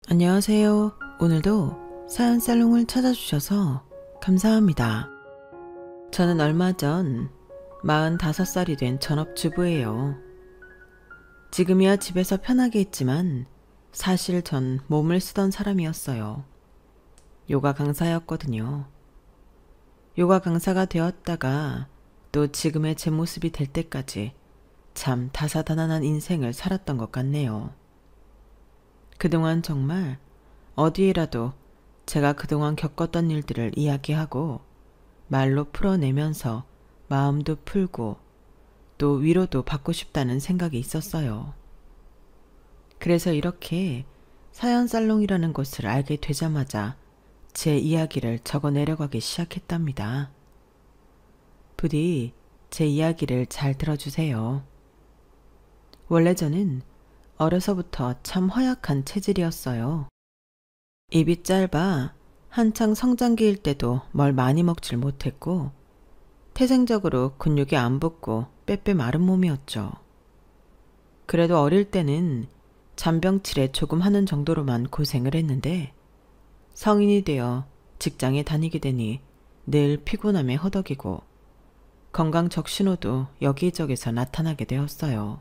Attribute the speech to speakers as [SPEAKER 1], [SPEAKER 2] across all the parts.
[SPEAKER 1] 안녕하세요. 오늘도 사연 살롱을 찾아주셔서 감사합니다. 저는 얼마 전 45살이 된 전업주부예요. 지금이야 집에서 편하게 있지만 사실 전 몸을 쓰던 사람이었어요. 요가 강사였거든요. 요가 강사가 되었다가 또 지금의 제 모습이 될 때까지 참 다사다난한 인생을 살았던 것 같네요. 그동안 정말 어디에라도 제가 그동안 겪었던 일들을 이야기하고 말로 풀어내면서 마음도 풀고 또 위로도 받고 싶다는 생각이 있었어요. 그래서 이렇게 사연살롱이라는 곳을 알게 되자마자 제 이야기를 적어 내려가기 시작했답니다. 부디 제 이야기를 잘 들어주세요. 원래 저는 어려서부터 참 허약한 체질이었어요. 입이 짧아 한창 성장기일 때도 뭘 많이 먹질 못했고 태생적으로 근육이 안 붙고 빼빼 마른 몸이었죠. 그래도 어릴 때는 잔병치레 조금 하는 정도로만 고생을 했는데 성인이 되어 직장에 다니게 되니 늘 피곤함에 허덕이고 건강 적신호도 여기저기서 나타나게 되었어요.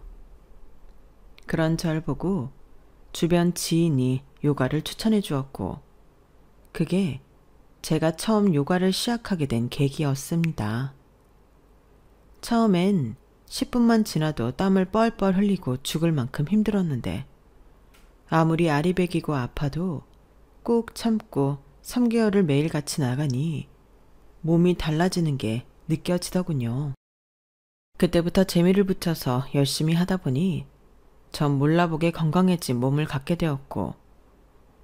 [SPEAKER 1] 그런 절 보고 주변 지인이 요가를 추천해 주었고 그게 제가 처음 요가를 시작하게 된 계기였습니다. 처음엔 10분만 지나도 땀을 뻘뻘 흘리고 죽을 만큼 힘들었는데 아무리 아리백이고 아파도 꼭 참고 3개월을 매일같이 나가니 몸이 달라지는 게 느껴지더군요. 그때부터 재미를 붙여서 열심히 하다 보니 전 몰라보게 건강해진 몸을 갖게 되었고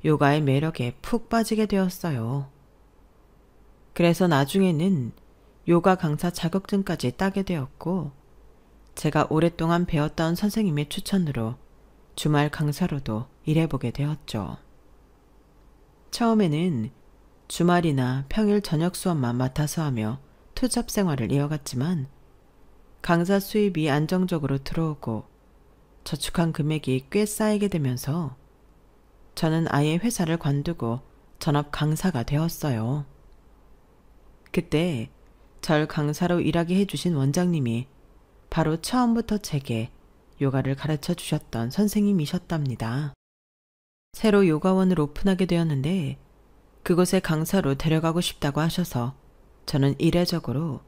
[SPEAKER 1] 요가의 매력에 푹 빠지게 되었어요. 그래서 나중에는 요가 강사 자격증까지 따게 되었고 제가 오랫동안 배웠던 선생님의 추천으로 주말 강사로도 일해보게 되었죠. 처음에는 주말이나 평일 저녁 수업만 맡아서 하며 투잡 생활을 이어갔지만 강사 수입이 안정적으로 들어오고 저축한 금액이 꽤 쌓이게 되면서 저는 아예 회사를 관두고 전업 강사가 되었어요. 그때 절 강사로 일하게 해주신 원장님이 바로 처음부터 제게 요가를 가르쳐 주셨던 선생님이셨답니다. 새로 요가원을 오픈하게 되었는데 그곳에 강사로 데려가고 싶다고 하셔서 저는 이례적으로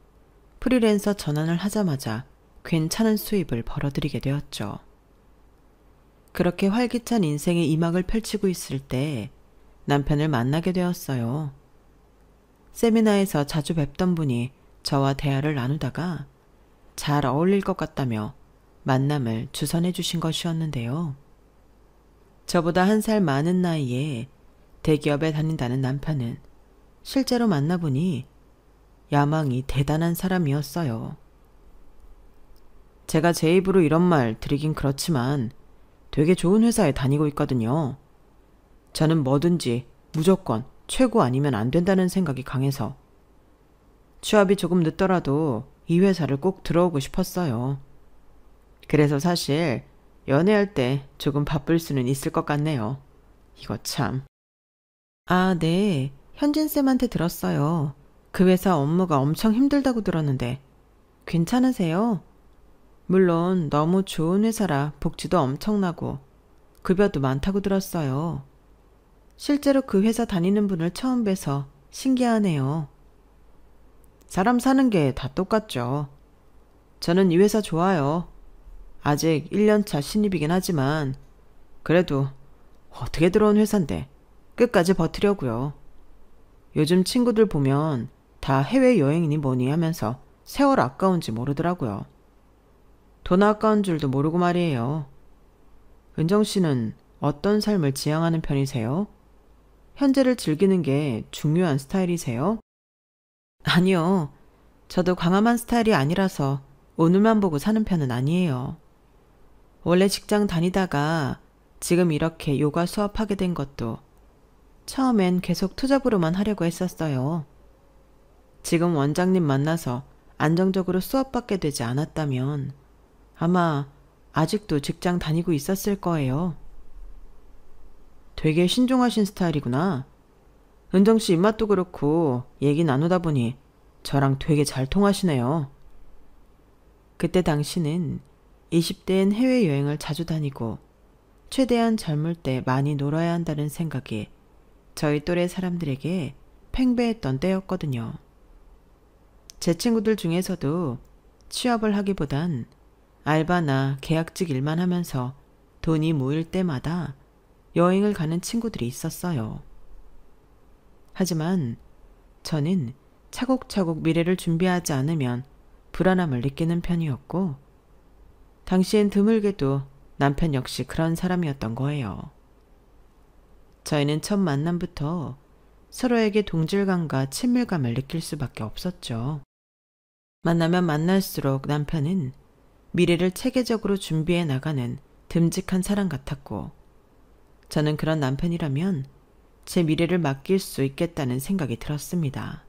[SPEAKER 1] 프리랜서 전환을 하자마자 괜찮은 수입을 벌어들이게 되었죠. 그렇게 활기찬 인생의 이막을 펼치고 있을 때 남편을 만나게 되었어요. 세미나에서 자주 뵙던 분이 저와 대화를 나누다가 잘 어울릴 것 같다며 만남을 주선해 주신 것이었는데요. 저보다 1살 많은 나이에 대기업에 다닌다는 남편은 실제로 만나보니 야망이 대단한 사람이었어요. 제가 제 입으로 이런 말 드리긴 그렇지만 되게 좋은 회사에 다니고 있거든요. 저는 뭐든지 무조건 최고 아니면 안 된다는 생각이 강해서 취업이 조금 늦더라도 이 회사를 꼭 들어오고 싶었어요. 그래서 사실 연애할 때 조금 바쁠 수는 있을 것 같네요. 이거 참. 아, 네. 현진쌤한테 들었어요. 그 회사 업무가 엄청 힘들다고 들었는데 괜찮으세요? 물론 너무 좋은 회사라 복지도 엄청나고 급여도 많다고 들었어요. 실제로 그 회사 다니는 분을 처음 뵈서 신기하네요. 사람 사는 게 다 똑같죠. 저는 이 회사 좋아요. 아직 1년차 신입이긴 하지만 그래도 어떻게 들어온 회사인데 끝까지 버티려고요. 요즘 친구들 보면 다 해외여행이니 뭐니 하면서 세월 아까운지 모르더라고요. 돈 아까운 줄도 모르고 말이에요. 은정 씨는 어떤 삶을 지향하는 편이세요? 현재를 즐기는 게 중요한 스타일이세요? 아니요. 저도 광활한 스타일이 아니라서 오늘만 보고 사는 편은 아니에요. 원래 직장 다니다가 지금 이렇게 요가 수업하게 된 것도 처음엔 계속 투잡으로만 하려고 했었어요. 지금 원장님 만나서 안정적으로 수업받게 되지 않았다면 아마 아직도 직장 다니고 있었을 거예요. 되게 신중하신 스타일이구나. 은정씨 입맛도 그렇고 얘기 나누다 보니 저랑 되게 잘 통하시네요. 그때 당시는 20대엔 해외여행을 자주 다니고 최대한 젊을 때 많이 놀아야 한다는 생각이 저희 또래 사람들에게 팽배했던 때였거든요. 제 친구들 중에서도 취업을 하기보단 알바나 계약직 일만 하면서 돈이 모일 때마다 여행을 가는 친구들이 있었어요. 하지만 저는 차곡차곡 미래를 준비하지 않으면 불안함을 느끼는 편이었고, 당시엔 드물게도 남편 역시 그런 사람이었던 거예요. 저희는 첫 만남부터 서로에게 동질감과 친밀감을 느낄 수밖에 없었죠. 만나면 만날수록 남편은 미래를 체계적으로 준비해 나가는 듬직한 사람 같았고, 저는 그런 남편이라면 제 미래를 맡길 수 있겠다는 생각이 들었습니다.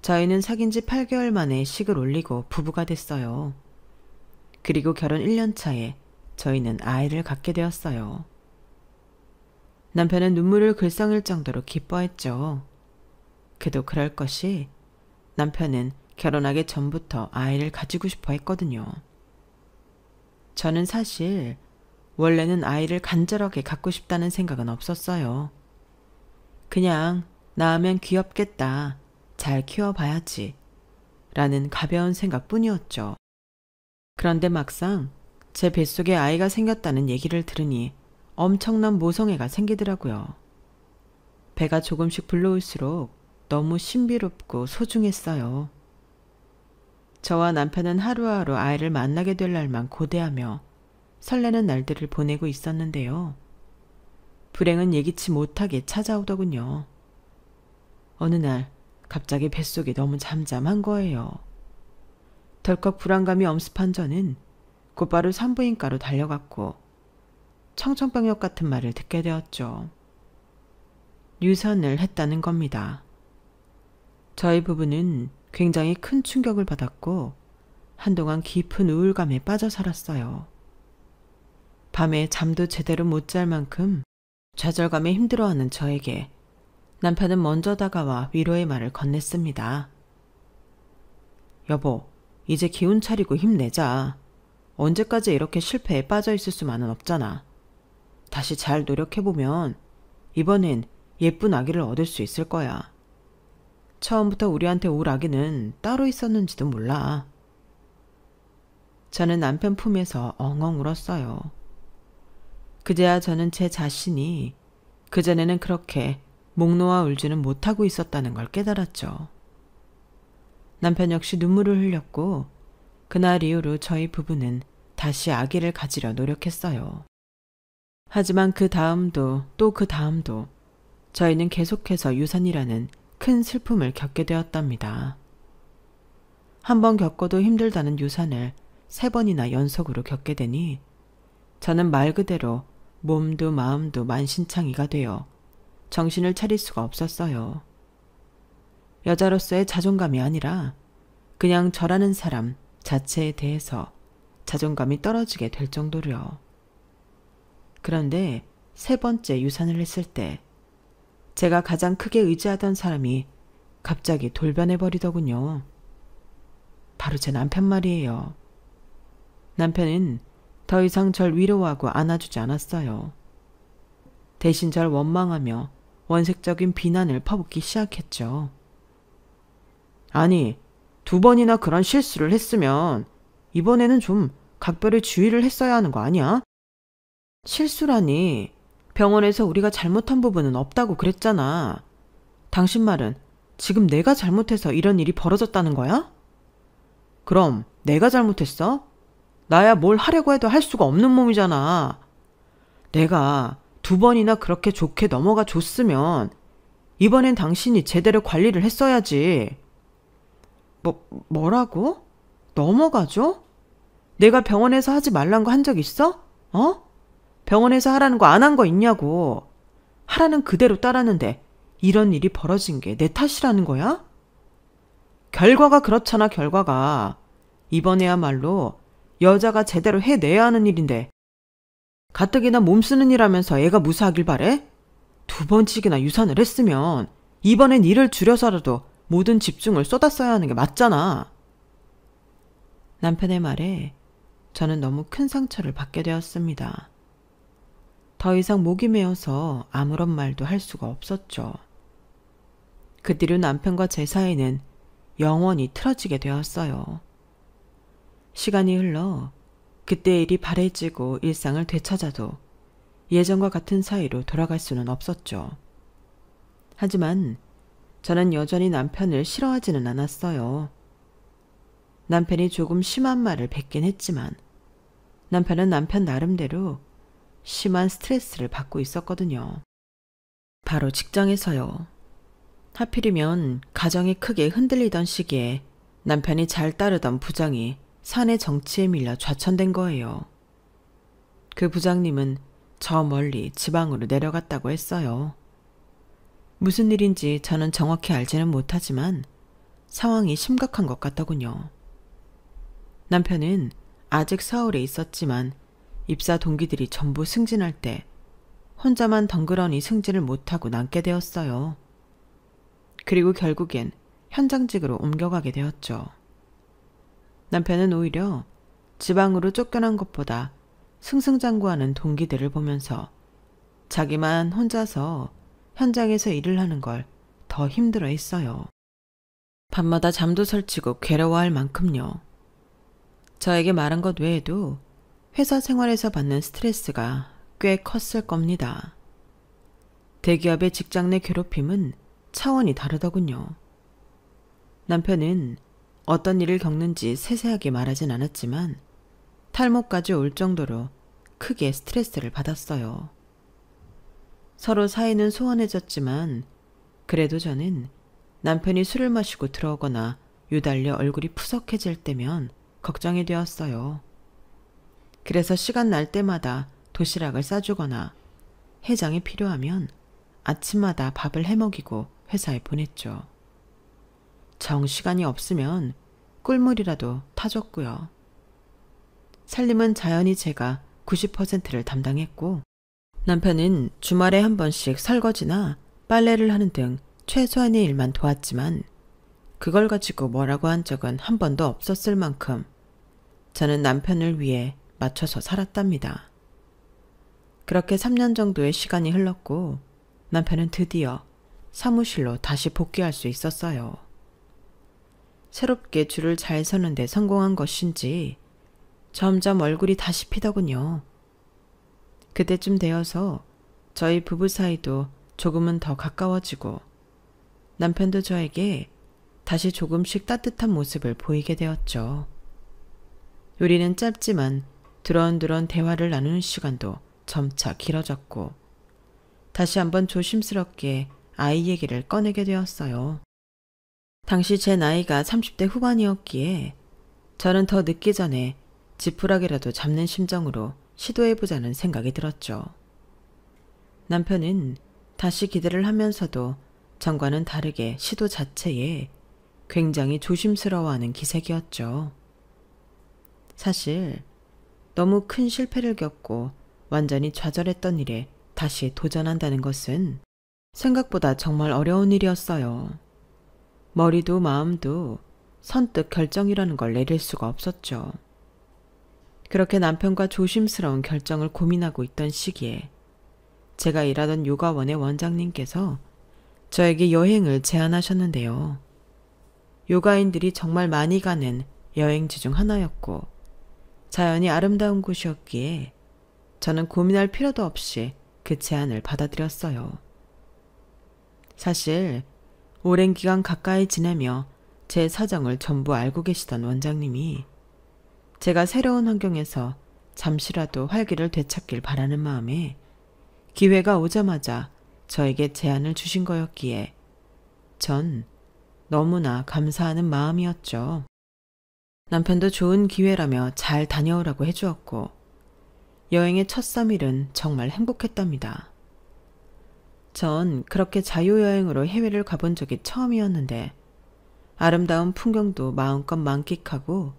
[SPEAKER 1] 저희는 사귄 지 8개월 만에 식을 올리고 부부가 됐어요. 그리고 결혼 1년 차에 저희는 아이를 갖게 되었어요. 남편은 눈물을 글썽일 정도로 기뻐했죠. 그도 그럴 것이 남편은 결혼하기 전부터 아이를 가지고 싶어 했거든요. 저는 사실 원래는 아이를 간절하게 갖고 싶다는 생각은 없었어요. 그냥 낳으면 귀엽겠다, 잘 키워봐야지 라는 가벼운 생각뿐이었죠. 그런데 막상 제 뱃속에 아이가 생겼다는 얘기를 들으니 엄청난 모성애가 생기더라고요. 배가 조금씩 불러올수록 너무 신비롭고 소중했어요. 저와 남편은 하루하루 아이를 만나게 될 날만 고대하며 설레는 날들을 보내고 있었는데요. 불행은 예기치 못하게 찾아오더군요. 어느 날 갑자기 뱃속이 너무 잠잠한 거예요. 덜컥 불안감이 엄습한 저는 곧바로 산부인과로 달려갔고 청천벽력 같은 말을 듣게 되었죠. 유산을 했다는 겁니다. 저희 부부는 굉장히 큰 충격을 받았고 한동안 깊은 우울감에 빠져 살았어요. 밤에 잠도 제대로 못 잘 만큼 좌절감에 힘들어하는 저에게 남편은 먼저 다가와 위로의 말을 건넸습니다. 여보, 이제 기운 차리고 힘내자. 언제까지 이렇게 실패에 빠져 있을 수만은 없잖아. 다시 잘 노력해보면 이번엔 예쁜 아기를 얻을 수 있을 거야. 처음부터 우리한테 올 아기는 따로 있었는지도 몰라. 저는 남편 품에서 엉엉 울었어요. 그제야 저는 제 자신이 그전에는 그렇게 목 놓아 울지는 못하고 있었다는 걸 깨달았죠. 남편 역시 눈물을 흘렸고 그날 이후로 저희 부부는 다시 아기를 가지려 노력했어요. 하지만 그 다음도 또 그 다음도 저희는 계속해서 유산이라는 큰 슬픔을 겪게 되었답니다. 한 번 겪어도 힘들다는 유산을 3번이나 연속으로 겪게 되니 저는 말 그대로 몸도 마음도 만신창이가 되어 정신을 차릴 수가 없었어요. 여자로서의 자존감이 아니라 그냥 저라는 사람 자체에 대해서 자존감이 떨어지게 될 정도로요. 그런데 3번째 유산을 했을 때 제가 가장 크게 의지하던 사람이 갑자기 돌변해버리더군요. 바로 제 남편 말이에요. 남편은 더 이상 절 위로하고 안아주지 않았어요. 대신 절 원망하며 원색적인 비난을 퍼붓기 시작했죠. 아니, 2번이나 그런 실수를 했으면 이번에는 좀 각별히 주의를 했어야 하는 거 아니야? 실수라니, 병원에서 우리가 잘못한 부분은 없다고 그랬잖아. 당신 말은 지금 내가 잘못해서 이런 일이 벌어졌다는 거야? 그럼 내가 잘못했어? 나야 뭘 하려고 해도 할 수가 없는 몸이잖아. 내가 2번이나 그렇게 좋게 넘어가 줬으면 이번엔 당신이 제대로 관리를 했어야지. 뭐라고? 넘어가줘? 내가 병원에서 하지 말란 거 한 적 있어? 병원에서 하라는 거 안 한 거 있냐고. 하라는 그대로 따랐는데 이런 일이 벌어진 게 내 탓이라는 거야? 결과가 그렇잖아, 결과가. 이번에야말로 여자가 제대로 해내야 하는 일인데 가뜩이나 몸 쓰는 일 하면서 애가 무사하길 바래? 2번씩이나 유산을 했으면 이번엔 일을 줄여서라도 모든 집중을 쏟았어야 하는 게 맞잖아. 남편의 말에 저는 너무 큰 상처를 받게 되었습니다. 더 이상 목이 메어서 아무런 말도 할 수가 없었죠. 그 뒤로 남편과 제 사이는 영원히 틀어지게 되었어요. 시간이 흘러 그때 일이 바래지고 일상을 되찾아도 예전과 같은 사이로 돌아갈 수는 없었죠. 하지만 저는 여전히 남편을 싫어하지는 않았어요. 남편이 조금 심한 말을 뱉긴 했지만 남편은 남편 나름대로 심한 스트레스를 받고 있었거든요. 바로 직장에서요. 하필이면 가정이 크게 흔들리던 시기에 남편이 잘 따르던 부장이 사내 정치에 밀려 좌천된 거예요. 그 부장님은 저 멀리 지방으로 내려갔다고 했어요. 무슨 일인지 저는 정확히 알지는 못하지만 상황이 심각한 것 같더군요. 남편은 아직 서울에 있었지만 입사 동기들이 전부 승진할 때 혼자만 덩그러니 승진을 못하고 남게 되었어요. 그리고 결국엔 현장직으로 옮겨가게 되었죠. 남편은 오히려 지방으로 쫓겨난 것보다 승승장구하는 동기들을 보면서 자기만 혼자서 현장에서 일을 하는 걸 더 힘들어 했어요. 밤마다 잠도 설치고 괴로워할 만큼요. 저에게 말한 것 외에도 회사 생활에서 받는 스트레스가 꽤 컸을 겁니다. 대기업의 직장 내 괴롭힘은 차원이 다르더군요. 남편은 어떤 일을 겪는지 세세하게 말하진 않았지만 탈모까지 올 정도로 크게 스트레스를 받았어요. 서로 사이는 소원해졌지만 그래도 저는 남편이 술을 마시고 들어오거나 유달려 얼굴이 푸석해질 때면 걱정이 되었어요. 그래서 시간 날 때마다 도시락을 싸주거나 해장이 필요하면 아침마다 밥을 해먹이고 회사에 보냈죠. 정시간이 없으면 꿀물이라도 타줬고요. 살림은 자연히 제가 90%를 담당했고 남편은 주말에 한 번씩 설거지나 빨래를 하는 등 최소한의 일만 도왔지만 그걸 가지고 뭐라고 한 적은 한 번도 없었을 만큼 저는 남편을 위해 맞춰서 살았답니다. 그렇게 3년 정도의 시간이 흘렀고 남편은 드디어 사무실로 다시 복귀할 수 있었어요. 새롭게 줄을 잘 서는데 성공한 것인지 점점 얼굴이 다시 피더군요. 그때쯤 되어서 저희 부부 사이도 조금은 더 가까워지고 남편도 저에게 다시 조금씩 따뜻한 모습을 보이게 되었죠. 우리는 짧지만 두런두런 대화를 나누는 시간도 점차 길어졌고 다시 한번 조심스럽게 아이 얘기를 꺼내게 되었어요. 당시 제 나이가 30대 후반이었기에 저는 더 늦기 전에 지푸라기라도 잡는 심정으로 시도해보자는 생각이 들었죠. 남편은 다시 기대를 하면서도 전과는 다르게 시도 자체에 굉장히 조심스러워하는 기색이었죠. 사실 너무 큰 실패를 겪고 완전히 좌절했던 일에 다시 도전한다는 것은 생각보다 정말 어려운 일이었어요. 머리도 마음도 선뜻 결정이라는 걸 내릴 수가 없었죠. 그렇게 남편과 조심스러운 결정을 고민하고 있던 시기에 제가 일하던 요가원의 원장님께서 저에게 여행을 제안하셨는데요. 요가인들이 정말 많이 가는 여행지 중 하나였고 자연이 아름다운 곳이었기에 저는 고민할 필요도 없이 그 제안을 받아들였어요. 사실 오랜 기간 가까이 지내며 제 사정을 전부 알고 계시던 원장님이 제가 새로운 환경에서 잠시라도 활기를 되찾길 바라는 마음에 기회가 오자마자 저에게 제안을 주신 거였기에 전 너무나 감사하는 마음이었죠. 남편도 좋은 기회라며 잘 다녀오라고 해주었고 여행의 첫 3일은 정말 행복했답니다. 전 그렇게 자유여행으로 해외를 가본 적이 처음이었는데 아름다운 풍경도 마음껏 만끽하고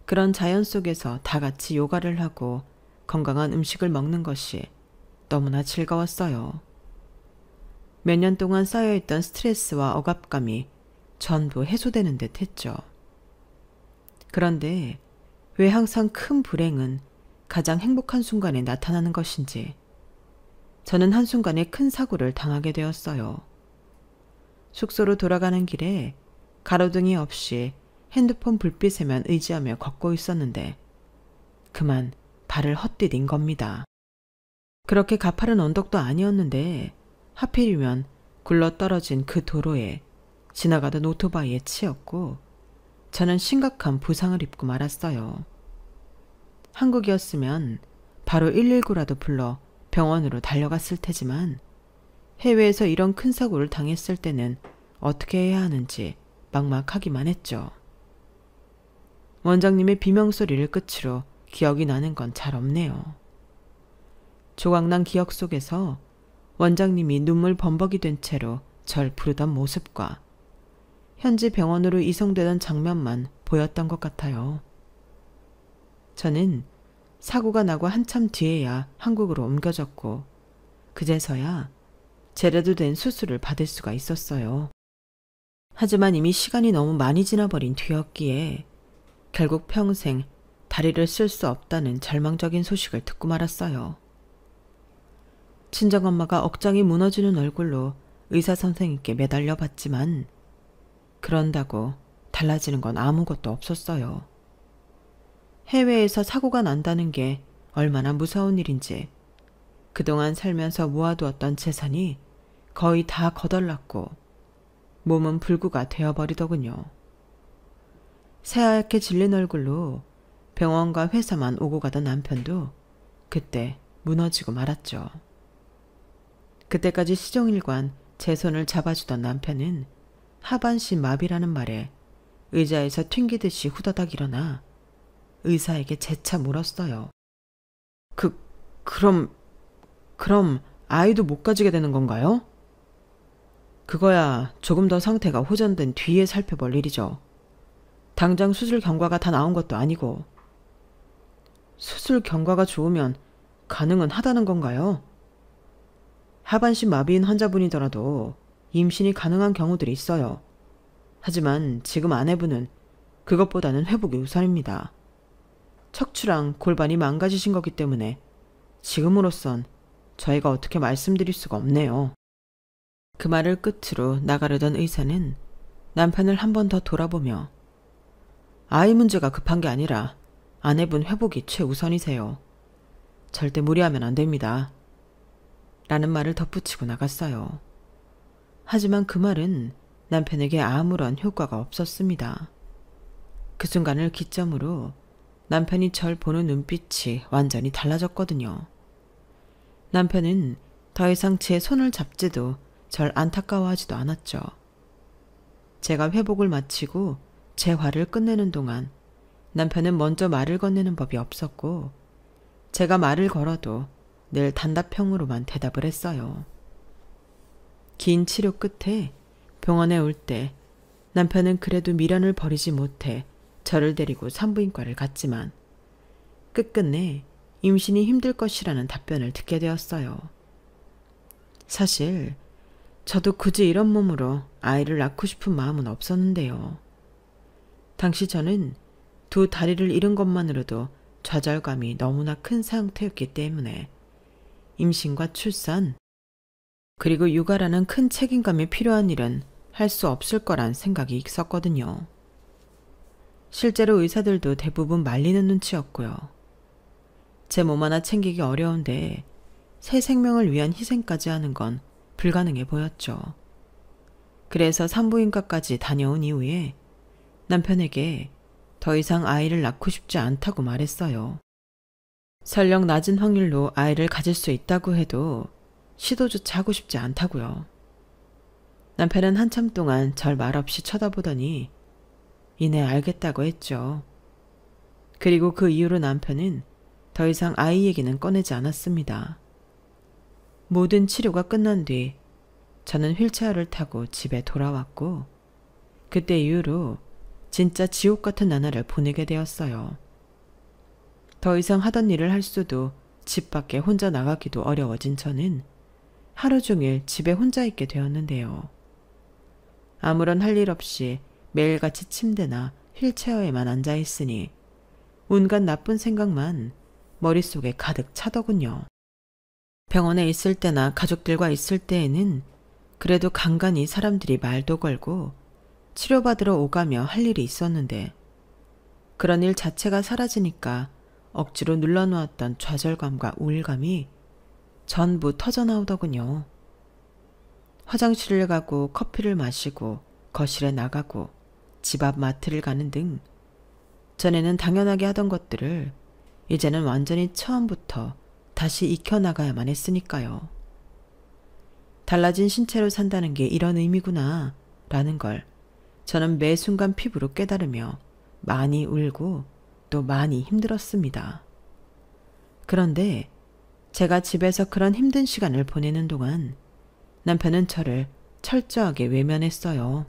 [SPEAKER 1] 그런 자연 속에서 다 같이 요가를 하고 건강한 음식을 먹는 것이 너무나 즐거웠어요. 몇 년 동안 쌓여있던 스트레스와 억압감이 전부 해소되는 듯 했죠. 그런데 왜 항상 큰 불행은 가장 행복한 순간에 나타나는 것인지 저는 한순간에 큰 사고를 당하게 되었어요. 숙소로 돌아가는 길에 가로등이 없이 핸드폰 불빛에만 의지하며 걷고 있었는데 그만 발을 헛디딘 겁니다. 그렇게 가파른 언덕도 아니었는데 하필이면 굴러떨어진 그 도로에 지나가던 오토바이에 치였고 저는 심각한 부상을 입고 말았어요. 한국이었으면 바로 119라도 불러 병원으로 달려갔을 테지만 해외에서 이런 큰 사고를 당했을 때는 어떻게 해야 하는지 막막하기만 했죠. 원장님의 비명소리를 끝으로 기억이 나는 건 잘 없네요. 조각난 기억 속에서 원장님이 눈물 범벅이 된 채로 절 부르던 모습과 현지 병원으로 이송되던 장면만 보였던 것 같아요. 저는 사고가 나고 한참 뒤에야 한국으로 옮겨졌고 그제서야 제대로 된 수술을 받을 수가 있었어요. 하지만 이미 시간이 너무 많이 지나버린 뒤였기에 결국 평생 다리를 쓸 수 없다는 절망적인 소식을 듣고 말았어요. 친정엄마가 억장이 무너지는 얼굴로 의사 선생님께 매달려 봤지만 그런다고 달라지는 건 아무것도 없었어요. 해외에서 사고가 난다는 게 얼마나 무서운 일인지 그동안 살면서 모아두었던 재산이 거의 다 거덜났고 몸은 불구가 되어버리더군요. 새하얗게 질린 얼굴로 병원과 회사만 오고 가던 남편도 그때 무너지고 말았죠. 그때까지 시종일관 제 손을 잡아주던 남편은 하반신 마비라는 말에 의자에서 튕기듯이 후다닥 일어나 의사에게 재차 물었어요. 그럼 아이도 못 가지게 되는 건가요? 그거야 조금 더 상태가 호전된 뒤에 살펴볼 일이죠. 당장 수술 경과가 다 나온 것도 아니고. 수술 경과가 좋으면 가능은 하다는 건가요? 하반신 마비인 환자분이더라도 임신이 가능한 경우들이 있어요. 하지만 지금 아내분은 그것보다는 회복이 우선입니다. 척추랑 골반이 망가지신 거기 때문에 지금으로선 저희가 어떻게 말씀드릴 수가 없네요. 그 말을 끝으로 나가려던 의사는 남편을 한 번 더 돌아보며 아이 문제가 급한 게 아니라 아내분 회복이 최우선이세요. 절대 무리하면 안 됩니다. 라는 말을 덧붙이고 나갔어요. 하지만 그 말은 남편에게 아무런 효과가 없었습니다. 그 순간을 기점으로 남편이 절 보는 눈빛이 완전히 달라졌거든요. 남편은 더 이상 제 손을 잡지도 절 안타까워하지도 않았죠. 제가 회복을 마치고 제 화를 끝내는 동안 남편은 먼저 말을 건네는 법이 없었고 제가 말을 걸어도 늘 단답형으로만 대답을 했어요. 긴 치료 끝에 병원에 올 때 남편은 그래도 미련을 버리지 못해 저를 데리고 산부인과를 갔지만 끝끝내 임신이 힘들 것이라는 답변을 듣게 되었어요. 사실 저도 굳이 이런 몸으로 아이를 낳고 싶은 마음은 없었는데요. 당시 저는 두 다리를 잃은 것만으로도 좌절감이 너무나 큰 상태였기 때문에 임신과 출산, 그리고 육아라는 큰 책임감이 필요한 일은 할 수 없을 거란 생각이 있었거든요. 실제로 의사들도 대부분 말리는 눈치였고요. 제 몸 하나 챙기기 어려운데 새 생명을 위한 희생까지 하는 건 불가능해 보였죠. 그래서 산부인과까지 다녀온 이후에 남편에게 더 이상 아이를 낳고 싶지 않다고 말했어요. 설령 낮은 확률로 아이를 가질 수 있다고 해도 시도조차 하고 싶지 않다고요. 남편은 한참 동안 절 말없이 쳐다보더니 이내 알겠다고 했죠. 그리고 그 이후로 남편은 더 이상 아이 얘기는 꺼내지 않았습니다. 모든 치료가 끝난 뒤 저는 휠체어를 타고 집에 돌아왔고 그때 이후로 진짜 지옥 같은 나날을 보내게 되었어요. 더 이상 하던 일을 할 수도 집 밖에 혼자 나가기도 어려워진 저는 하루 종일 집에 혼자 있게 되었는데요. 아무런 할 일 없이 매일같이 침대나 휠체어에만 앉아 있으니 온갖 나쁜 생각만 머릿속에 가득 차더군요. 병원에 있을 때나 가족들과 있을 때에는 그래도 간간히 사람들이 말도 걸고 치료받으러 오가며 할 일이 있었는데 그런 일 자체가 사라지니까 억지로 눌러놓았던 좌절감과 우울감이 전부 터져나오더군요. 화장실을 가고 커피를 마시고 거실에 나가고 집 앞 마트를 가는 등 전에는 당연하게 하던 것들을 이제는 완전히 처음부터 다시 익혀나가야만 했으니까요. 달라진 신체로 산다는 게 이런 의미구나 라는 걸 저는 매 순간 피부로 깨달으며 많이 울고 또 많이 힘들었습니다. 그런데 제가 집에서 그런 힘든 시간을 보내는 동안 남편은 저를 철저하게 외면했어요.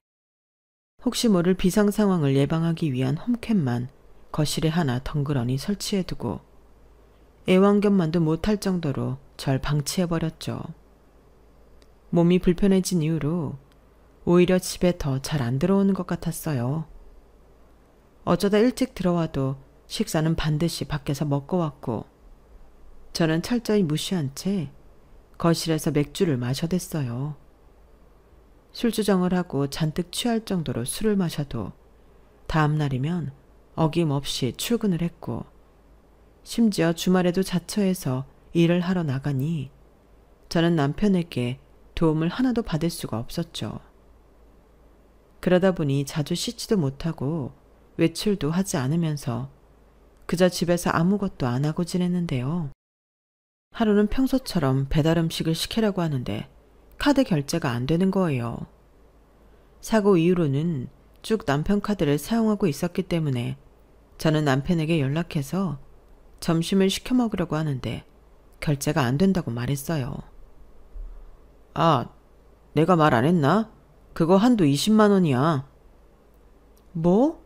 [SPEAKER 1] 혹시 모를 비상 상황을 예방하기 위한 홈캠만 거실에 하나 덩그러니 설치해두고 애완견만도 못할 정도로 절 방치해버렸죠. 몸이 불편해진 이후로 오히려 집에 더 잘 안 들어오는 것 같았어요. 어쩌다 일찍 들어와도 식사는 반드시 밖에서 먹고 왔고 저는 철저히 무시한 채 거실에서 맥주를 마셔댔어요. 술주정을 하고 잔뜩 취할 정도로 술을 마셔도 다음 날이면 어김없이 출근을 했고 심지어 주말에도 자처해서 일을 하러 나가니 저는 남편에게 도움을 하나도 받을 수가 없었죠. 그러다 보니 자주 씻지도 못하고 외출도 하지 않으면서 그저 집에서 아무것도 안 하고 지냈는데요. 하루는 평소처럼 배달 음식을 시키려고 하는데 카드 결제가 안 되는 거예요. 사고 이후로는 쭉 남편 카드를 사용하고 있었기 때문에 저는 남편에게 연락해서 점심을 시켜 먹으려고 하는데 결제가 안 된다고 말했어요. 아, 내가 말 안 했나? 그거 한도 20만 원이야. 뭐?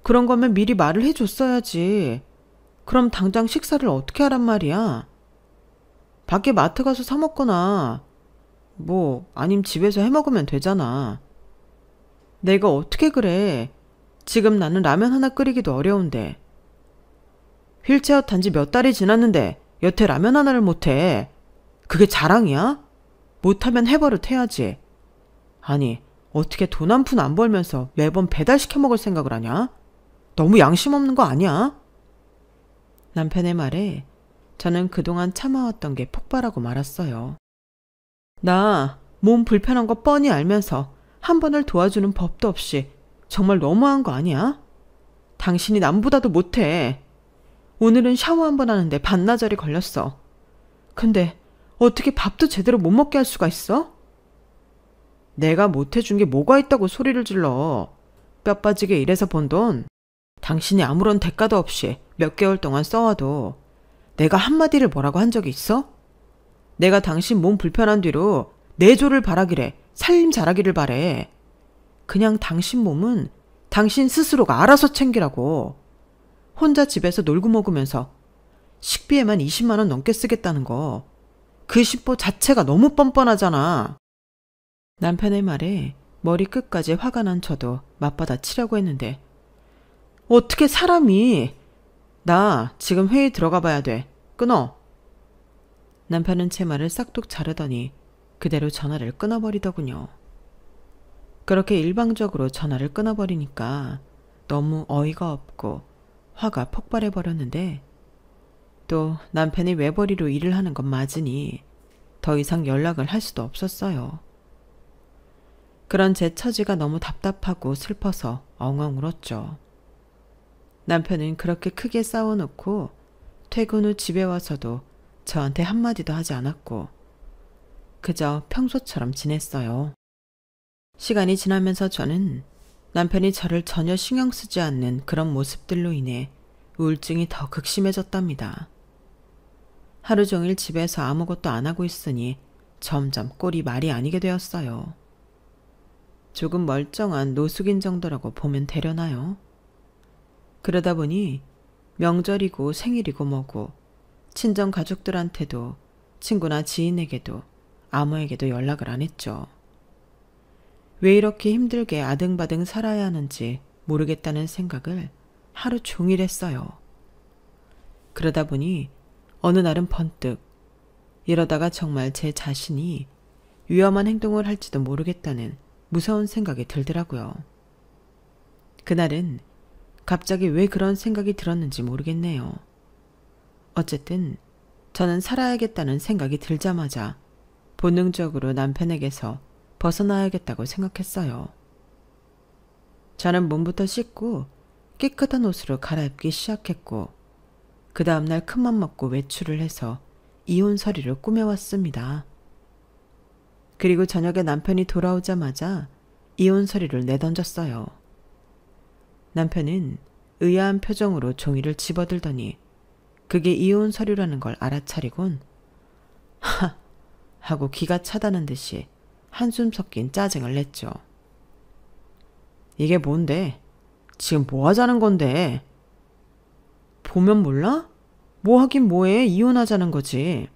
[SPEAKER 1] 그런 거면 미리 말을 해줬어야지. 그럼 당장 식사를 어떻게 하란 말이야? 밖에 마트 가서 사 먹거나 아님 집에서 해 먹으면 되잖아. 내가 어떻게 그래. 지금 나는 라면 하나 끓이기도 어려운데. 휠체어 탄 지 몇 달이 지났는데 여태 라면 하나를 못해. 그게 자랑이야? 못하면 해버릇 해야지. 아니, 어떻게 돈 한 푼 안 벌면서 매번 배달시켜 먹을 생각을 하냐? 너무 양심 없는 거 아니야? 남편의 말에 저는 그동안 참아왔던 게 폭발하고 말았어요. 나 몸 불편한 거 뻔히 알면서 한 번을 도와주는 법도 없이 정말 너무한 거 아니야? 당신이 남보다도 못해. 오늘은 샤워 한 번 하는데 반나절이 걸렸어. 근데 어떻게 밥도 제대로 못 먹게 할 수가 있어? 내가 못해준 게 뭐가 있다고 소리를 질러. 뼈 빠지게 일해서 번 돈 당신이 아무런 대가도 없이 몇 개월 동안 써와도 내가 한마디를 뭐라고 한 적이 있어? 내가 당신 몸 불편한 뒤로 내조를 바라기래 살림 잘하기를 바래. 그냥 당신 몸은 당신 스스로가 알아서 챙기라고. 혼자 집에서 놀고 먹으면서 식비에만 20만 원 넘게 쓰겠다는 거. 그 심보 자체가 너무 뻔뻔하잖아. 남편의 말에 머리끝까지 화가 난 저도 맞받아치려고 했는데 어떻게 사람이. 나 지금 회의 들어가 봐야 돼. 끊어. 남편은 제 말을 싹둑 자르더니 그대로 전화를 끊어버리더군요. 그렇게 일방적으로 전화를 끊어버리니까 너무 어이가 없고 화가 폭발해버렸는데 또 남편이 외벌이로 일을 하는 건 맞으니 더 이상 연락을 할 수도 없었어요. 그런 제 처지가 너무 답답하고 슬퍼서 엉엉 울었죠. 남편은 그렇게 크게 싸워놓고 퇴근 후 집에 와서도 저한테 한마디도 하지 않았고 그저 평소처럼 지냈어요. 시간이 지나면서 저는 남편이 저를 전혀 신경 쓰지 않는 그런 모습들로 인해 우울증이 더 극심해졌답니다. 하루 종일 집에서 아무것도 안 하고 있으니 점점 꼴이 말이 아니게 되었어요. 조금 멀쩡한 노숙인 정도라고 보면 되려나요? 그러다 보니 명절이고 생일이고 뭐고 친정 가족들한테도 친구나 지인에게도 아무에게도 연락을 안 했죠. 왜 이렇게 힘들게 아등바등 살아야 하는지 모르겠다는 생각을 하루 종일 했어요. 그러다 보니 어느 날은 번뜩 이러다가 정말 제 자신이 위험한 행동을 할지도 모르겠다는 무서운 생각이 들더라고요. 그날은 갑자기 왜 그런 생각이 들었는지 모르겠네요. 어쨌든 저는 살아야겠다는 생각이 들자마자 본능적으로 남편에게서 벗어나야겠다고 생각했어요. 저는 몸부터 씻고 깨끗한 옷으로 갈아입기 시작했고 그 다음날 큰맘 먹고 외출을 해서 이혼 서류를 꾸며왔습니다. 그리고 저녁에 남편이 돌아오자마자 이혼 서류를 내던졌어요. 남편은 의아한 표정으로 종이를 집어들더니 그게 이혼 서류라는 걸 알아차리곤 하! 하고 기가 차다는 듯이 한숨 섞인 짜증을 냈죠. 이게 뭔데? 지금 뭐 하자는 건데? 보면 몰라? 뭐 하긴 뭐해? 이혼하자는 거지.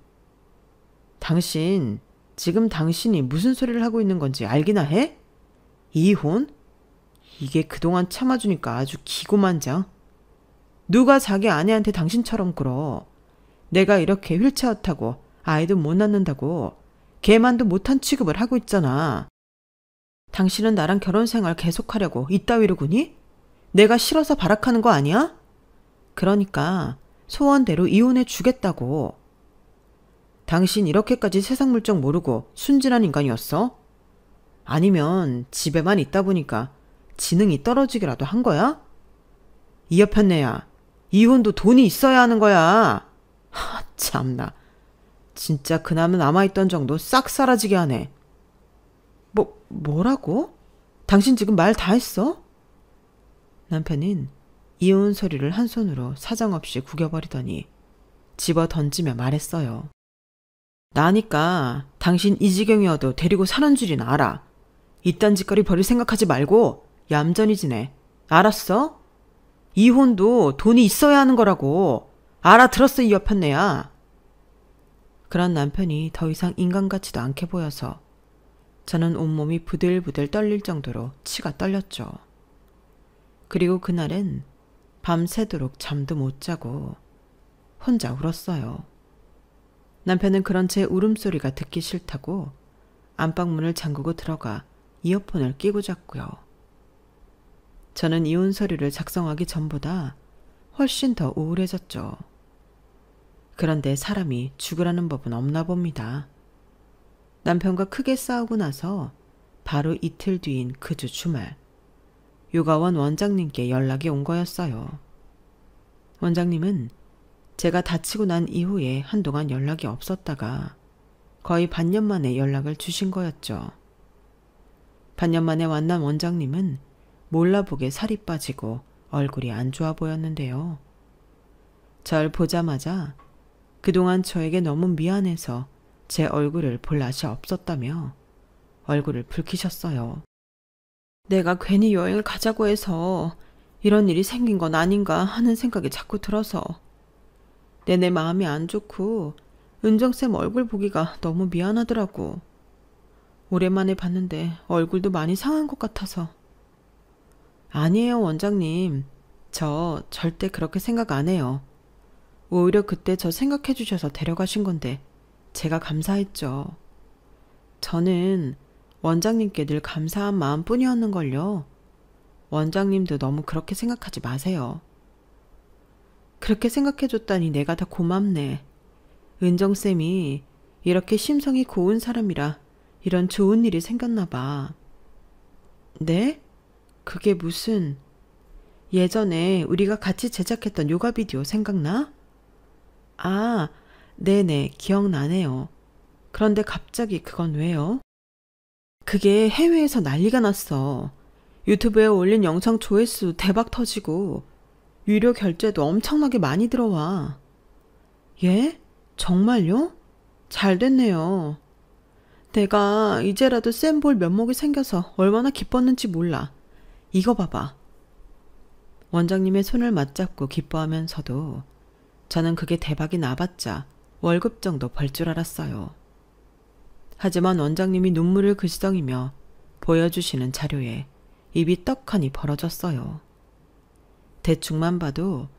[SPEAKER 1] 당신, 지금 당신이 무슨 소리를 하고 있는 건지 알기나 해? 이혼? 이게 그동안 참아주니까 아주 기고만장. 누가 자기 아내한테 당신처럼 굴어. 내가 이렇게 휠체어 타고 아이도 못 낳는다고 개만도 못한 취급을 하고 있잖아. 당신은 나랑 결혼 생활 계속하려고 이따위로 구니? 내가 싫어서 발악하는 거 아니야? 그러니까 소원대로 이혼해 주겠다고. 당신 이렇게까지 세상 물정 모르고 순진한 인간이었어? 아니면 집에만 있다 보니까 지능이 떨어지기라도 한 거야? 이 여편네야, 이혼도 돈이 있어야 하는 거야. 하, 참나. 진짜 그나마 남아있던 정도 싹 사라지게 하네. 뭐라고? 당신 지금 말 다 했어? 남편은 이혼 서류를 한 손으로 사정없이 구겨버리더니 집어 던지며 말했어요. 나니까 당신 이 지경이어도 데리고 사는 줄이나 알아. 이딴 짓거리 버릴 생각하지 말고 얌전히 지내. 알았어? 이혼도 돈이 있어야 하는 거라고. 알아들었어, 이 여편네야. 그런 남편이 더 이상 인간 같지도 않게 보여서 저는 온몸이 부들부들 떨릴 정도로 치가 떨렸죠. 그리고 그날은 밤새도록 잠도 못 자고 혼자 울었어요. 남편은 그런 제 울음소리가 듣기 싫다고 안방문을 잠그고 들어가 이어폰을 끼고 잤고요. 저는 이혼 서류를 작성하기 전보다 훨씬 더 우울해졌죠. 그런데 사람이 죽으라는 법은 없나 봅니다. 남편과 크게 싸우고 나서 바로 이틀 뒤인 그 주 주말, 요가원 원장님께 연락이 온 거였어요. 원장님은 제가 다치고 난 이후에 한동안 연락이 없었다가 거의 반년 만에 연락을 주신 거였죠. 반년 만에 만난 원장님은 몰라보게 살이 빠지고 얼굴이 안 좋아 보였는데요. 절 보자마자 그동안 저에게 너무 미안해서 제 얼굴을 볼 낯이 없었다며 얼굴을 붉히셨어요. 내가 괜히 여행을 가자고 해서 이런 일이 생긴 건 아닌가 하는 생각이 자꾸 들어서 내내 마음이 안 좋고 은정쌤 얼굴 보기가 너무 미안하더라고. 오랜만에 봤는데 얼굴도 많이 상한 것 같아서. 아니에요, 원장님. 저 절대 그렇게 생각 안 해요. 오히려 그때 저 생각해 주셔서 데려가신 건데 제가 감사했죠. 저는 원장님께 늘 감사한 마음뿐이었는걸요. 원장님도 너무 그렇게 생각하지 마세요. 그렇게 생각해줬다니 내가 다 고맙네. 은정쌤이 이렇게 심성이 고운 사람이라 이런 좋은 일이 생겼나 봐. 네? 그게 무슨... 예전에 우리가 같이 제작했던 요가 비디오 생각나? 아, 네네, 기억나네요. 그런데 갑자기 그건 왜요? 그게 해외에서 난리가 났어. 유튜브에 올린 영상 조회수 대박 터지고 유료 결제도 엄청나게 많이 들어와. 예? 정말요? 잘 됐네요. 내가 이제라도 쌤 볼 면목이 생겨서 얼마나 기뻤는지 몰라. 이거 봐봐. 원장님의 손을 맞잡고 기뻐하면서도 저는 그게 대박이 나봤자 월급 정도 벌 줄 알았어요. 하지만 원장님이 눈물을 글썽이며 보여주시는 자료에 입이 떡하니 벌어졌어요. 대충만 봐도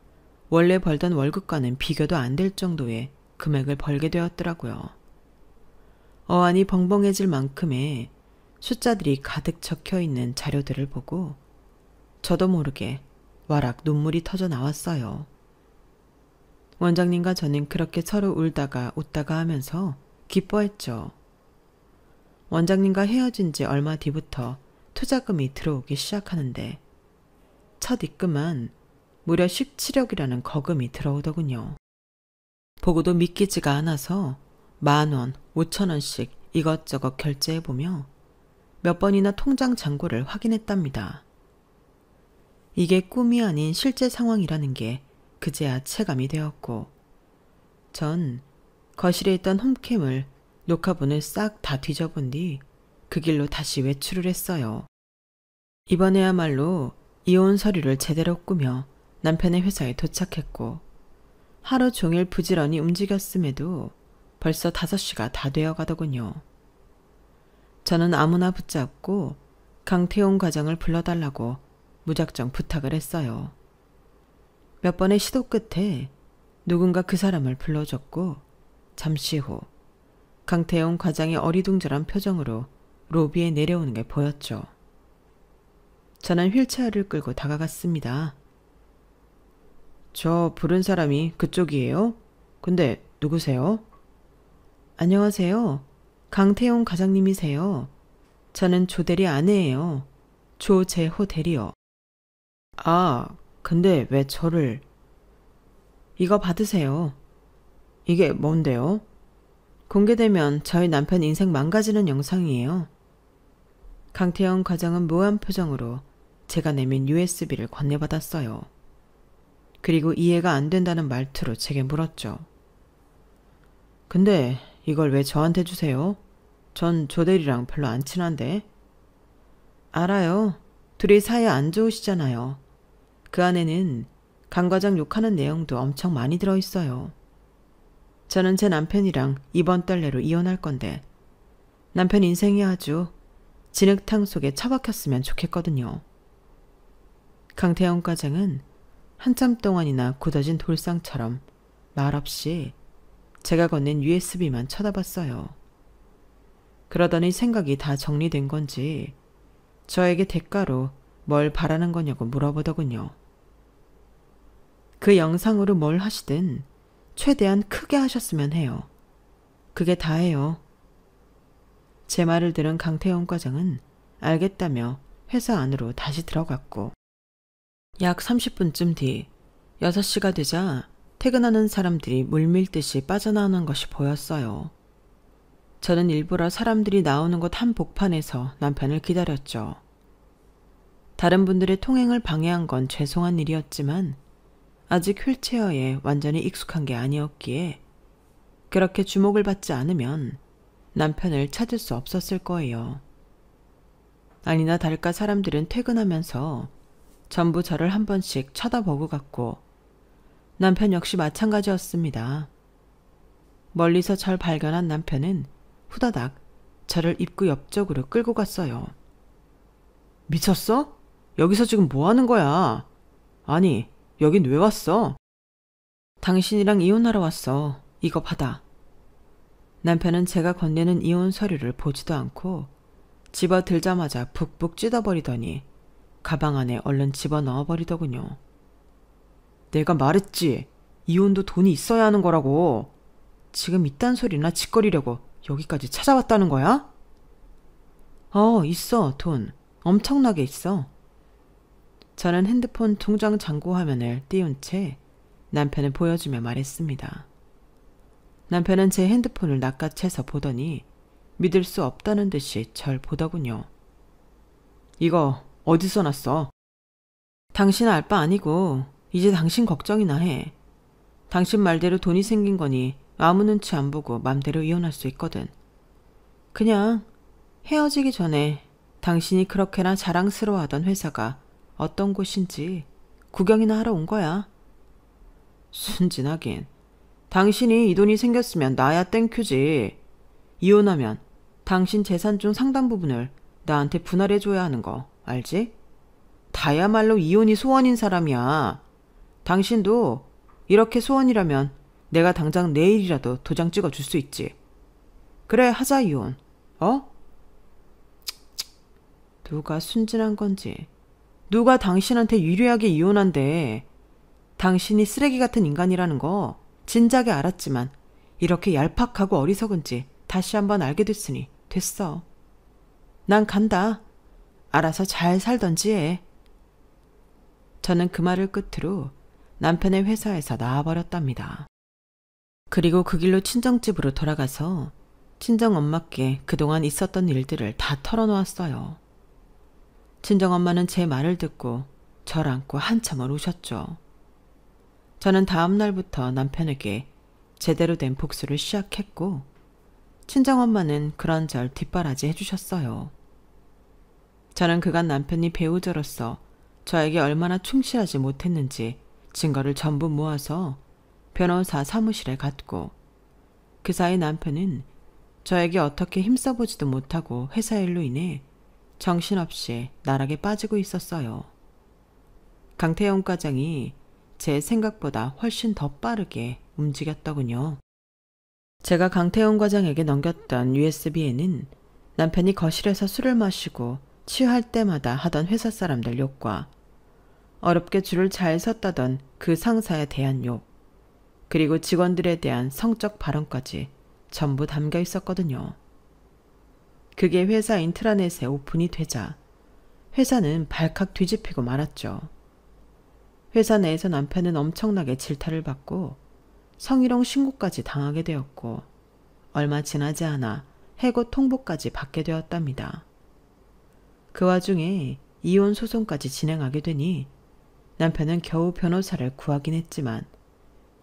[SPEAKER 1] 원래 벌던 월급과는 비교도 안 될 정도의 금액을 벌게 되었더라고요. 어안이 벙벙해질 만큼의 숫자들이 가득 적혀있는 자료들을 보고 저도 모르게 와락 눈물이 터져 나왔어요. 원장님과 저는 그렇게 서로 울다가 웃다가 하면서 기뻐했죠. 원장님과 헤어진 지 얼마 뒤부터 투자금이 들어오기 시작하는데 첫 입금은 무려 17억이라는 거금이 들어오더군요. 보고도 믿기지가 않아서 10,000원, 5,000원씩 이것저것 결제해보며 몇 번이나 통장 잔고를 확인했답니다. 이게 꿈이 아닌 실제 상황이라는 게 그제야 체감이 되었고 전 거실에 있던 홈캠을 녹화본을 싹 다 뒤져본 뒤 그 길로 다시 외출을 했어요. 이번에야말로 이혼 서류를 제대로 꾸며 남편의 회사에 도착했고 하루 종일 부지런히 움직였음에도 벌써 5시가 다 되어 가더군요. 저는 아무나 붙잡고 강태용 과장을 불러달라고 무작정 부탁을 했어요. 몇 번의 시도 끝에 누군가 그 사람을 불러줬고 잠시 후 강태용 과장이 어리둥절한 표정으로 로비에 내려오는 게 보였죠. 저는 휠체어를 끌고 다가갔습니다. 저 부른 사람이 그쪽이에요? 근데 누구세요? 안녕하세요. 강태용 과장님이세요. 저는 조대리 아내예요. 조재호 대리요. 아, 근데 왜 저를... 이거 받으세요. 이게 뭔데요? 공개되면 저희 남편 인생 망가지는 영상이에요. 강태영 과장은 묘한 표정으로 제가 내민 USB를 건네받았어요. 그리고 이해가 안 된다는 말투로 제게 물었죠. 근데 이걸 왜 저한테 주세요? 전 조대리랑 별로 안 친한데. 알아요. 둘이 사이 안 좋으시잖아요. 그 안에는 강 과장 욕하는 내용도 엄청 많이 들어있어요. 저는 제 남편이랑 이번 달 내로 이혼할 건데 남편 인생이 아주 진흙탕 속에 처박혔으면 좋겠거든요. 강태영 과장은 한참 동안이나 굳어진 돌상처럼 말없이 제가 건넨 USB만 쳐다봤어요. 그러더니 생각이 다 정리된 건지 저에게 대가로 뭘 바라는 거냐고 물어보더군요. 그 영상으로 뭘 하시든 최대한 크게 하셨으면 해요. 그게 다예요. 제 말을 들은 강태영 과장은 알겠다며 회사 안으로 다시 들어갔고 약 30분쯤 뒤 6시가 되자 퇴근하는 사람들이 물밀듯이 빠져나오는 것이 보였어요. 저는 일부러 사람들이 나오는 곳 한복판에서 남편을 기다렸죠. 다른 분들의 통행을 방해한 건 죄송한 일이었지만 아직 휠체어에 완전히 익숙한 게 아니었기에 그렇게 주목을 받지 않으면 남편을 찾을 수 없었을 거예요. 아니나 다를까 사람들은 퇴근하면서 전부 저를 한 번씩 쳐다보고 갔고 남편 역시 마찬가지였습니다. 멀리서 절 발견한 남편은 후다닥 저를 입구 옆쪽으로 끌고 갔어요. 미쳤어? 여기서 지금 뭐 하는 거야? 아니, 여긴 왜 왔어? 당신이랑 이혼하러 왔어. 이거 받아. 남편은 제가 건네는 이혼 서류를 보지도 않고 집어들자마자 북북 찢어버리더니 가방 안에 얼른 집어넣어버리더군요. 내가 말했지. 이혼도 돈이 있어야 하는 거라고. 지금 이딴 소리나 짓거리려고 여기까지 찾아왔다는 거야? 있어, 돈. 엄청나게 있어. 저는 핸드폰 통장 잔고 화면을 띄운 채 남편을 보여주며 말했습니다. 남편은 제 핸드폰을 낚아채서 보더니 믿을 수 없다는 듯이 절 보더군요. 이거 어디서 났어? 당신 알 바 아니고 이제 당신 걱정이나 해. 당신 말대로 돈이 생긴 거니 아무 눈치 안 보고 맘대로 이혼할 수 있거든. 그냥 헤어지기 전에 당신이 그렇게나 자랑스러워하던 회사가 어떤 곳인지 구경이나 하러 온 거야. 순진하긴. 당신이 이 돈이 생겼으면 나야 땡큐지. 이혼하면 당신 재산 중 상당 부분을 나한테 분할해줘야 하는 거 알지? 다야말로 이혼이 소원인 사람이야. 당신도 이렇게 소원이라면 내가 당장 내일이라도 도장 찍어줄 수 있지. 그래, 하자 이혼. 어? 누가 순진한 건지. 누가 당신한테 유리하게 이혼한대. 당신이 쓰레기 같은 인간이라는 거 진작에 알았지만 이렇게 얄팍하고 어리석은지 다시 한번 알게 됐으니 됐어. 난 간다. 알아서 잘 살던지 해. 저는 그 말을 끝으로 남편의 회사에서 나와버렸답니다. 그리고 그 길로 친정집으로 돌아가서 친정엄마께 그동안 있었던 일들을 다 털어놓았어요. 친정엄마는 제 말을 듣고 절 안고 한참을 우셨죠. 저는 다음 날부터 남편에게 제대로 된 복수를 시작했고 친정엄마는 그런절 뒷바라지 해주셨어요. 저는 그간 남편이 배우자로서 저에게 얼마나 충실하지 못했는지 증거를 전부 모아서 변호사 사무실에 갔고 그 사이 남편은 저에게 어떻게 힘써보지도 못하고 회사 일로 인해 정신없이 나락에 빠지고 있었어요. 강태영 과장이 제 생각보다 훨씬 더 빠르게 움직였더군요. 제가 강태영 과장에게 넘겼던 USB에는 남편이 거실에서 술을 마시고 취할 때마다 하던 회사 사람들 욕과 어렵게 줄을 잘 섰다던 그 상사에 대한 욕, 그리고 직원들에 대한 성적 발언까지 전부 담겨 있었거든요. 그게 회사 인트라넷에 오픈이 되자 회사는 발칵 뒤집히고 말았죠. 회사 내에서 남편은 엄청나게 질타를 받고 성희롱 신고까지 당하게 되었고 얼마 지나지 않아 해고 통보까지 받게 되었답니다. 그 와중에 이혼 소송까지 진행하게 되니 남편은 겨우 변호사를 구하긴 했지만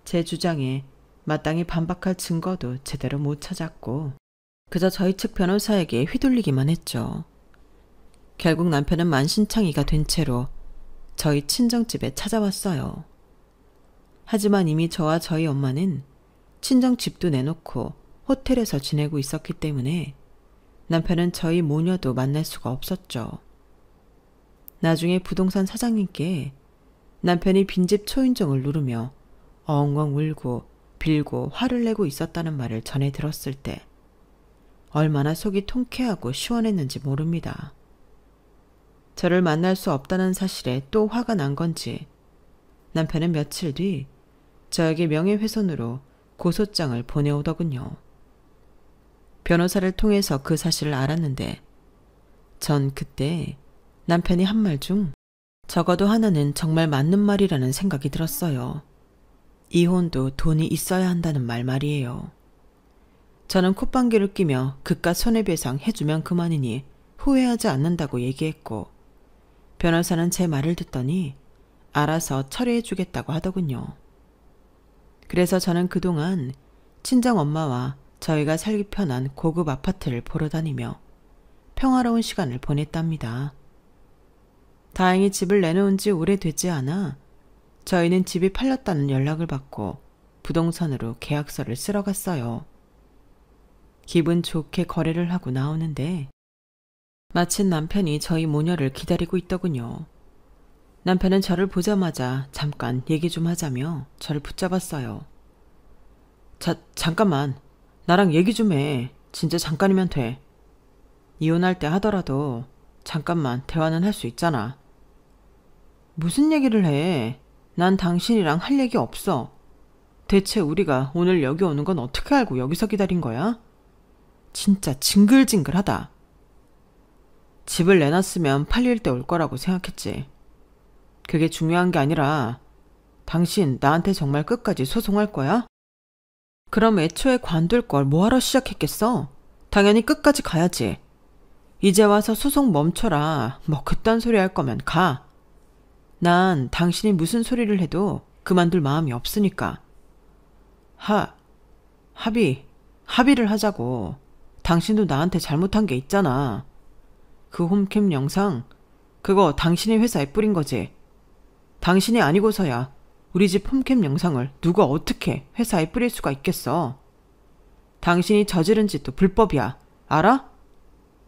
[SPEAKER 1] 제 주장에 마땅히 반박할 증거도 제대로 못 찾았고 그저 저희 측 변호사에게 휘둘리기만 했죠. 결국 남편은 만신창이가 된 채로 저희 친정집에 찾아왔어요. 하지만 이미 저와 저희 엄마는 친정집도 내놓고 호텔에서 지내고 있었기 때문에 남편은 저희 모녀도 만날 수가 없었죠. 나중에 부동산 사장님께 남편이 빈집 초인종을 누르며 엉엉 울고 빌고 화를 내고 있었다는 말을 전해 들었을 때 얼마나 속이 통쾌하고 시원했는지 모릅니다. 저를 만날 수 없다는 사실에 또 화가 난 건지 남편은 며칠 뒤 저에게 명예훼손으로 고소장을 보내오더군요. 변호사를 통해서 그 사실을 알았는데 전 그때 남편이 한 말 중 적어도 하나는 정말 맞는 말이라는 생각이 들었어요. 이혼도 돈이 있어야 한다는 말 말이에요. 저는 콧방귀를 끼며 그깟 손해배상 해주면 그만이니 후회하지 않는다고 얘기했고 변호사는 제 말을 듣더니 알아서 처리해주겠다고 하더군요. 그래서 저는 그동안 친정엄마와 저희가 살기 편한 고급 아파트를 보러 다니며 평화로운 시간을 보냈답니다. 다행히 집을 내놓은 지 오래되지 않아 저희는 집이 팔렸다는 연락을 받고 부동산으로 계약서를 쓰러 갔어요. 기분 좋게 거래를 하고 나오는데 마침 남편이 저희 모녀를 기다리고 있더군요. 남편은 저를 보자마자 잠깐 얘기 좀 하자며 저를 붙잡았어요. 잠깐만. 나랑 얘기 좀 해. 진짜 잠깐이면 돼. 이혼할 때 하더라도 잠깐만 대화는 할 수 있잖아. 무슨 얘기를 해? 난 당신이랑 할 얘기 없어. 대체 우리가 오늘 여기 오는 건 어떻게 알고 여기서 기다린 거야? 진짜 징글징글하다. 집을 내놨으면 팔릴 때 올 거라고 생각했지. 그게 중요한 게 아니라 당신 나한테 정말 끝까지 소송할 거야? 그럼 애초에 관둘 걸 뭐하러 시작했겠어? 당연히 끝까지 가야지. 이제 와서 소송 멈춰라. 뭐 그딴 소리 할 거면 가. 난 당신이 무슨 소리를 해도 그만둘 마음이 없으니까. 합의를 하자고. 당신도 나한테 잘못한 게 있잖아. 그 홈캠 영상, 그거 당신이 회사에 뿌린 거지. 당신이 아니고서야 우리 집 홈캠 영상을 누가 어떻게 회사에 뿌릴 수가 있겠어. 당신이 저지른 짓도 불법이야. 알아?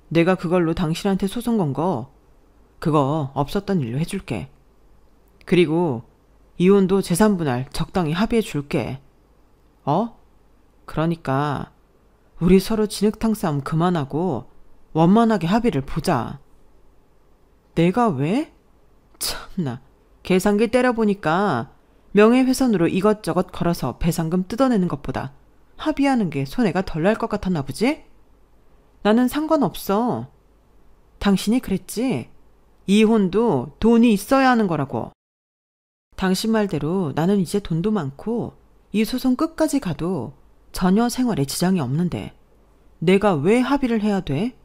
[SPEAKER 1] 내가 그걸로 당신한테 소송 건 거 그거 없었던 일로 해줄게. 그리고 이혼도 재산 분할 적당히 합의해 줄게. 그러니까 우리 서로 진흙탕 싸움 그만하고 원만하게 합의를 보자. 내가 왜? 참나, 계산기 때려보니까 명예훼손으로 이것저것 걸어서 배상금 뜯어내는 것보다 합의하는 게 손해가 덜 날 것 같았나 보지? 나는 상관없어. 당신이 그랬지? 이혼도 돈이 있어야 하는 거라고. 당신 말대로 나는 이제 돈도 많고 이 소송 끝까지 가도 전혀 생활에 지장이 없는데 내가 왜 합의를 해야 돼?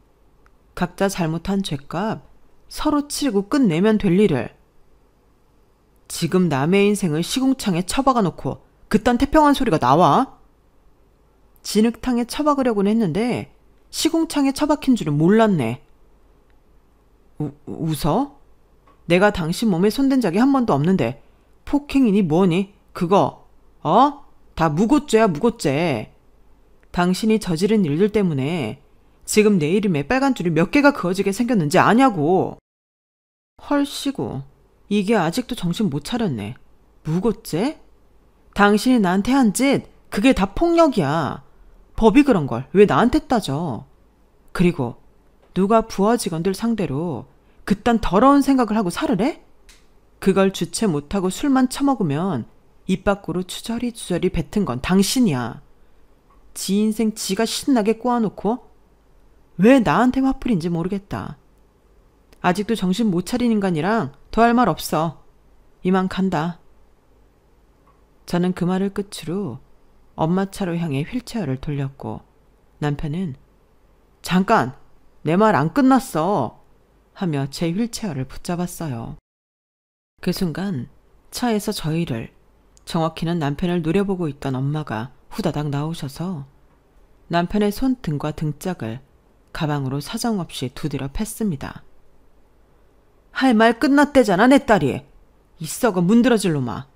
[SPEAKER 1] 각자 잘못한 죄값 서로 치르고 끝내면 될 일을. 지금 남의 인생을 시궁창에 처박아 놓고 그딴 태평한 소리가 나와? 진흙탕에 처박으려고는 했는데 시궁창에 처박힌 줄은 몰랐네. 웃어? 내가 당신 몸에 손댄 적이 한 번도 없는데 폭행이니 뭐니? 그거 다 무고죄야, 무고죄. 당신이 저지른 일들 때문에 지금 내 이름에 빨간 줄이 몇 개가 그어지게 생겼는지 아냐고. 헐씨고, 이게 아직도 정신 못 차렸네. 무고죄? 당신이 나한테 한 짓 그게 다 폭력이야. 법이 그런 걸 왜 나한테 따져. 그리고 누가 부하 직원들 상대로 그딴 더러운 생각을 하고 살을 해? 그걸 주체 못하고 술만 처먹으면 입 밖으로 주저리 뱉은 건 당신이야. 지 인생 지가 신나게 꼬아놓고 왜 나한테 화풀인지 모르겠다. 아직도 정신 못 차린 인간이랑 더 할 말 없어. 이만 간다. 저는 그 말을 끝으로 엄마 차로 향해 휠체어를 돌렸고 남편은 잠깐! 내 말 안 끝났어! 하며 제 휠체어를 붙잡았어요. 그 순간 차에서 저희를, 정확히는 남편을 노려보고 있던 엄마가 후다닥 나오셔서 남편의 손등과 등짝을 가방으로 사정없이 두드려 팼습니다. 할 말 끝났대잖아, 내 딸이. 이 썩어 문드러질 놈아.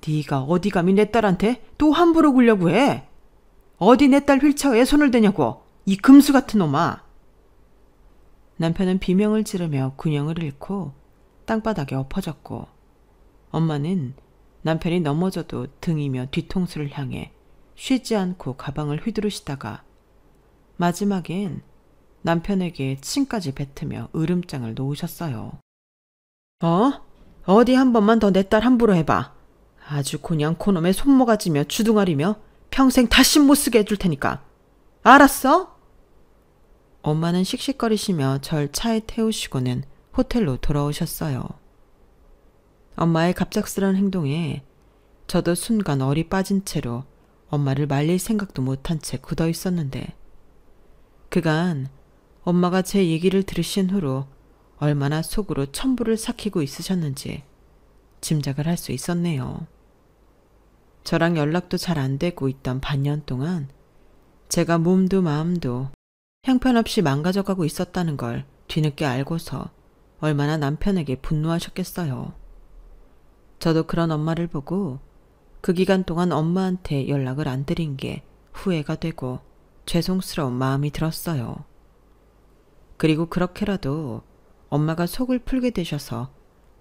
[SPEAKER 1] 네가 어디 감히 내 딸한테 또 함부로 굴려고 해. 어디 내 딸 휠체어에 손을 대냐고, 이 금수 같은 놈아. 남편은 비명을 지르며 균형을 잃고 땅바닥에 엎어졌고 엄마는 남편이 넘어져도 등이며 뒤통수를 향해 쉬지 않고 가방을 휘두르시다가 마지막엔 남편에게 침까지 뱉으며 으름장을 놓으셨어요. 어디 한 번만 더 내 딸 함부로 해봐. 아주 그냥 그놈의 손모가지며 주둥아리며 평생 다시 못 쓰게 해줄 테니까. 알았어? 엄마는 씩씩거리시며 절 차에 태우시고는 호텔로 돌아오셨어요. 엄마의 갑작스런 행동에 저도 순간 얼이 빠진 채로 엄마를 말릴 생각도 못한 채 굳어 있었는데 그간 엄마가 제 얘기를 들으신 후로 얼마나 속으로 천불을 삭히고 있으셨는지 짐작을 할 수 있었네요. 저랑 연락도 잘 안 되고 있던 반년 동안 제가 몸도 마음도 형편없이 망가져가고 있었다는 걸 뒤늦게 알고서 얼마나 남편에게 분노하셨겠어요. 저도 그런 엄마를 보고 그 기간 동안 엄마한테 연락을 안 드린 게 후회가 되고 죄송스러운 마음이 들었어요. 그리고 그렇게라도 엄마가 속을 풀게 되셔서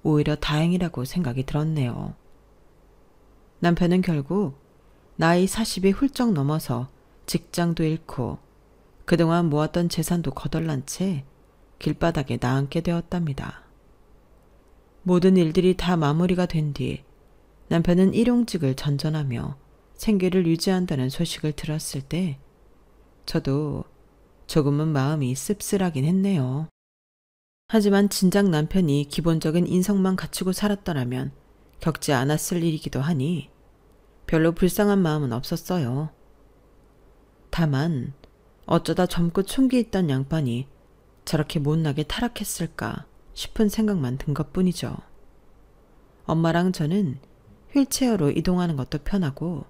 [SPEAKER 1] 오히려 다행이라고 생각이 들었네요. 남편은 결국 나이 40이 훌쩍 넘어서 직장도 잃고 그동안 모았던 재산도 거덜난 채 길바닥에 나앉게 되었답니다. 모든 일들이 다 마무리가 된 뒤 남편은 일용직을 전전하며 생계를 유지한다는 소식을 들었을 때 저도 조금은 마음이 씁쓸하긴 했네요. 하지만 진작 남편이 기본적인 인성만 갖추고 살았더라면 겪지 않았을 일이기도 하니 별로 불쌍한 마음은 없었어요. 다만 어쩌다 젊고 촌기 있던 양반이 저렇게 못나게 타락했을까 싶은 생각만 든 것뿐이죠. 엄마랑 저는 휠체어로 이동하는 것도 편하고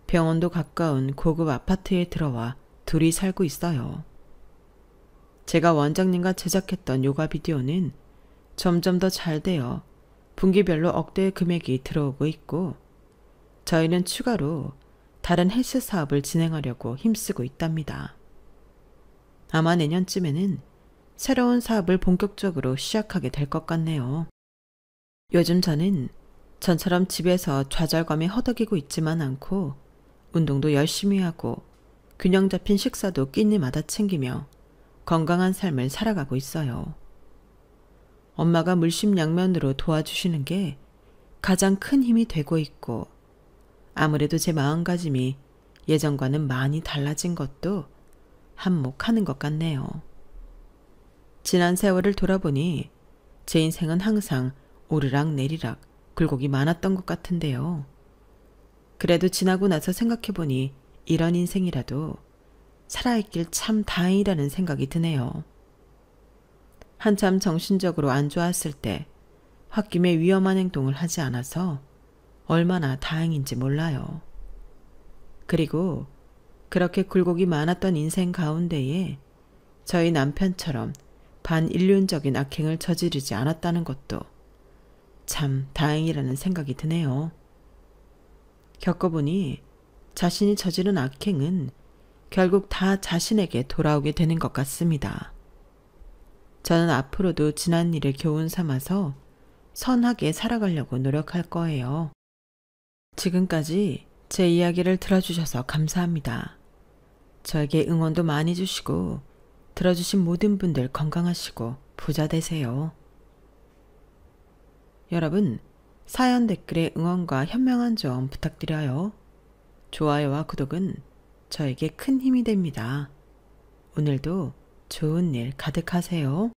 [SPEAKER 1] 병원도 가까운 고급 아파트에 들어와 둘이 살고 있어요. 제가 원장님과 제작했던 요가 비디오는 점점 더 잘 되어 분기별로 억대의 금액이 들어오고 있고 저희는 추가로 다른 헬스 사업을 진행하려고 힘쓰고 있답니다. 아마 내년쯤에는 새로운 사업을 본격적으로 시작하게 될 것 같네요. 요즘 저는 전처럼 집에서 좌절감에 허덕이고 있지만 않고 운동도 열심히 하고 균형 잡힌 식사도 끼니마다 챙기며 건강한 삶을 살아가고 있어요. 엄마가 물심양면으로 도와주시는 게 가장 큰 힘이 되고 있고 아무래도 제 마음가짐이 예전과는 많이 달라진 것도 한몫하는 것 같네요. 지난 세월을 돌아보니 제 인생은 항상 오르락 내리락 굴곡이 많았던 것 같은데요. 그래도 지나고 나서 생각해보니 이런 인생이라도 살아있길 참 다행이라는 생각이 드네요. 한참 정신적으로 안 좋았을 때 홧김에 위험한 행동을 하지 않아서 얼마나 다행인지 몰라요. 그리고 그렇게 굴곡이 많았던 인생 가운데에 저희 남편처럼 반인륜적인 악행을 저지르지 않았다는 것도 참 다행이라는 생각이 드네요. 겪어보니 자신이 저지른 악행은 결국 다 자신에게 돌아오게 되는 것 같습니다. 저는 앞으로도 지난 일을 교훈 삼아서 선하게 살아가려고 노력할 거예요. 지금까지 제 이야기를 들어주셔서 감사합니다. 저에게 응원도 많이 주시고 들어주신 모든 분들 건강하시고 부자 되세요. 여러분, 사연 댓글에 응원과 현명한 조언 부탁드려요. 좋아요와 구독은 저에게 큰 힘이 됩니다. 오늘도 좋은 일 가득하세요.